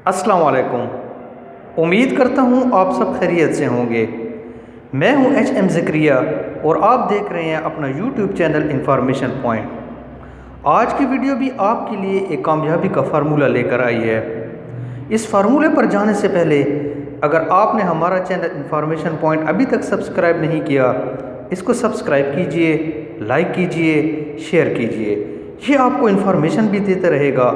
अस्सलाम वालेकुम। उम्मीद करता हूँ आप सब खैरियत से होंगे। मैं हूँ HM ज़करिया और आप देख रहे हैं अपना YouTube चैनल इन्फॉर्मेशन पॉइंट। आज की वीडियो भी आपके लिए एक कामयाबी का फार्मूला लेकर आई है। इस फार्मूले पर जाने से पहले अगर आपने हमारा चैनल इन्फॉर्मेशन पॉइंट अभी तक सब्सक्राइब नहीं किया, इसको सब्सक्राइब कीजिए, लाइक कीजिए, शेयर कीजिए। ये आपको इन्फॉर्मेशन भी देता रहेगा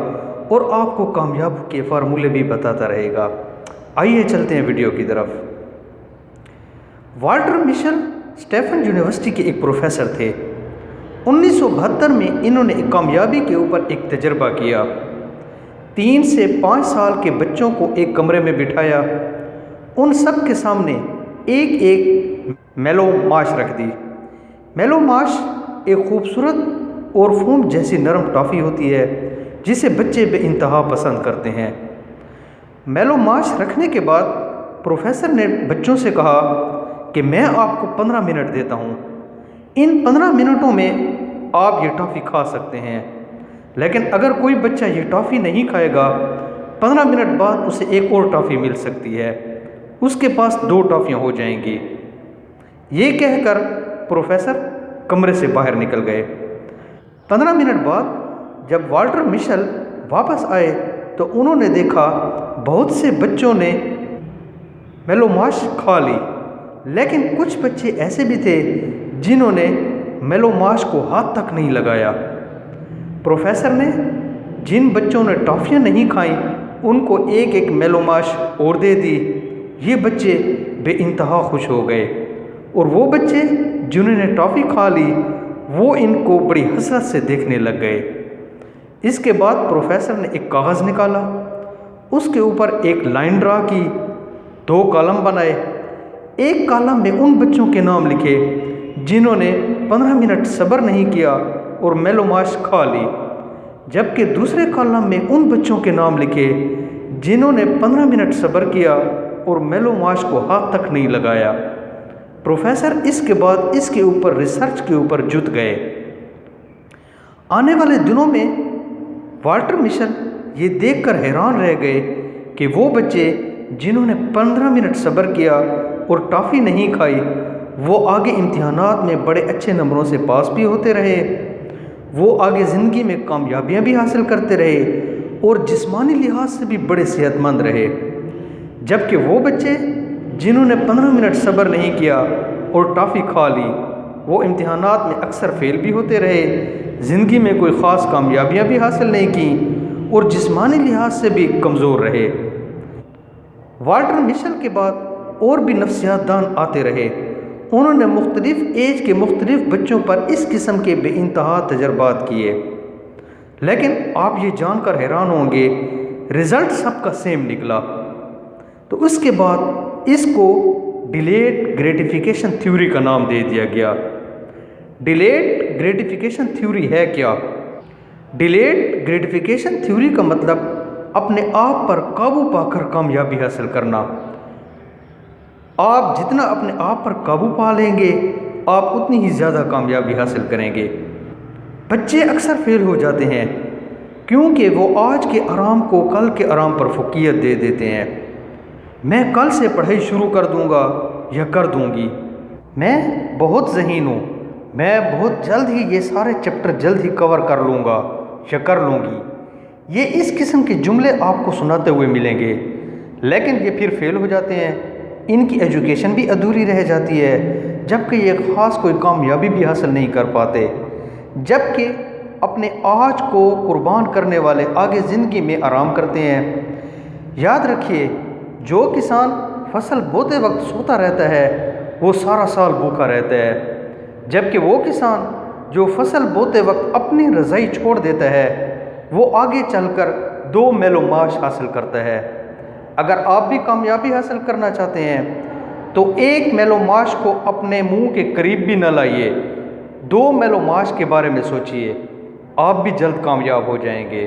और आपको कामयाब के फार्मूले भी बताता रहेगा। आइए चलते हैं वीडियो की तरफ। वाल्टर मिशेल स्टेफन यूनिवर्सिटी के एक प्रोफेसर थे। 1972 में इन्होंने कामयाबी के ऊपर एक तजर्बा किया। 3 से 5 साल के बच्चों को एक कमरे में बिठाया, उन सब के सामने एक एक मेलोमाश रख दी। मेलोमाश एक खूबसूरत और फोम जैसी नरम टॉफ़ी होती है जिसे बच्चे बेइंतहा पसंद करते हैं। मेलोमाश रखने के बाद प्रोफेसर ने बच्चों से कहा कि मैं आपको 15 मिनट देता हूँ। इन 15 मिनटों में आप ये टॉफ़ी खा सकते हैं, लेकिन अगर कोई बच्चा ये टॉफ़ी नहीं खाएगा, 15 मिनट बाद उसे एक और टॉफ़ी मिल सकती है। उसके पास 2 टॉफ़ियाँ हो जाएंगी। ये कहकर प्रोफेसर कमरे से बाहर निकल गए। 15 मिनट बाद जब वाल्टर मिशेल वापस आए तो उन्होंने देखा बहुत से बच्चों ने मेलोमाश खा ली, लेकिन कुछ बच्चे ऐसे भी थे जिन्होंने मेलोमाश को हाथ तक नहीं लगाया। प्रोफेसर ने जिन बच्चों ने टॉफ़ियाँ नहीं खाई उनको एक एक मेलोमाश और दे दी। ये बच्चे बेइंतहा खुश हो गए और वो बच्चे जिन्होंने टॉफ़ी खा ली वो इनको बड़ी हसरत से देखने लग गए। इसके बाद प्रोफेसर ने एक कागज़ निकाला, उसके ऊपर एक लाइन ड्रा की, 2 कॉलम बनाए। एक कॉलम में उन बच्चों के नाम लिखे जिन्होंने 15 मिनट सब्र नहीं किया और मेलोमाश खा ली, जबकि दूसरे कॉलम में उन बच्चों के नाम लिखे जिन्होंने 15 मिनट सब्र किया और मेलोमाश को हाथ तक नहीं लगाया। प्रोफेसर इसके बाद इसके ऊपर रिसर्च के ऊपर जुट गए। आने वाले दिनों में वाल्टर मिशेल ये देखकर हैरान रह गए कि वो बच्चे जिन्होंने 15 मिनट सब्र किया और टॉफ़ी नहीं खाई, वो आगे इम्तिहानात में बड़े अच्छे नंबरों से पास भी होते रहे, वो आगे ज़िंदगी में कामयाबियाँ भी हासिल करते रहे और जिस्मानी लिहाज से भी बड़े सेहतमंद रहे। जबकि वो बच्चे जिन्होंने 15 मिनट सब्र नहीं किया और टॉफ़ी खा ली, वो इम्तिहानात में अक्सर फेल भी होते रहे, ज़िंदगी में कोई ख़ास कामयाबियाँ भी हासिल नहीं की और जिस्मानी लिहाज से भी कमज़ोर रहे। वाल्टर मिशेल के बाद और भी नफ्सियात दान आते रहे। उन्होंने मुख्तलिफ़ एज के मुख्तलिफ़ बच्चों पर इस किस्म के बेइंतहा तजर्बात किए, लेकिन आप ये जानकर हैरान होंगे रिज़ल्ट सबका सेम निकला। तो उसके बाद इसको डिलेड ग्रेटिफिकेशन थ्योरी का नाम दे दिया गया। डिलेड ग्रेटिफिकेशन थ्योरी है क्या? डिलेड ग्रेटिफिकेशन थ्योरी का मतलब अपने आप पर काबू पाकर कामयाबी हासिल करना। आप जितना अपने आप पर काबू पा लेंगे, आप उतनी ही ज़्यादा कामयाबी हासिल करेंगे। बच्चे अक्सर फेल हो जाते हैं क्योंकि वो आज के आराम को कल के आराम पर फ़ोकियत दे देते हैं। मैं कल से पढ़ाई शुरू कर दूंगा या कर दूंगी, मैं बहुत ज़हीन हूँ, मैं बहुत जल्द ही ये सारे चैप्टर जल्द ही कवर कर लूँगा या कर लूँगी। ये इस किस्म के जुमले आपको सुनाते हुए मिलेंगे, लेकिन ये फिर फेल हो जाते हैं। इनकी एजुकेशन भी अधूरी रह जाती है, जबकि ये ख़ास कोई कामयाबी भी हासिल नहीं कर पाते। जबकि अपने आज को कुर्बान करने वाले आगे ज़िंदगी में आराम करते हैं। याद रखिए, जो किसान फसल बोते वक्त सोता रहता है वो सारा साल भूखा रहता है, जबकि वो किसान जो फसल बोते वक्त अपनी रज़ाई छोड़ देता है वो आगे चलकर 2 मेलोमाश हासिल करता है। अगर आप भी कामयाबी हासिल करना चाहते हैं तो 1 मेलोमाश को अपने मुंह के करीब भी न लाइए, 2 मेलोमाश के बारे में सोचिए, आप भी जल्द कामयाब हो जाएंगे।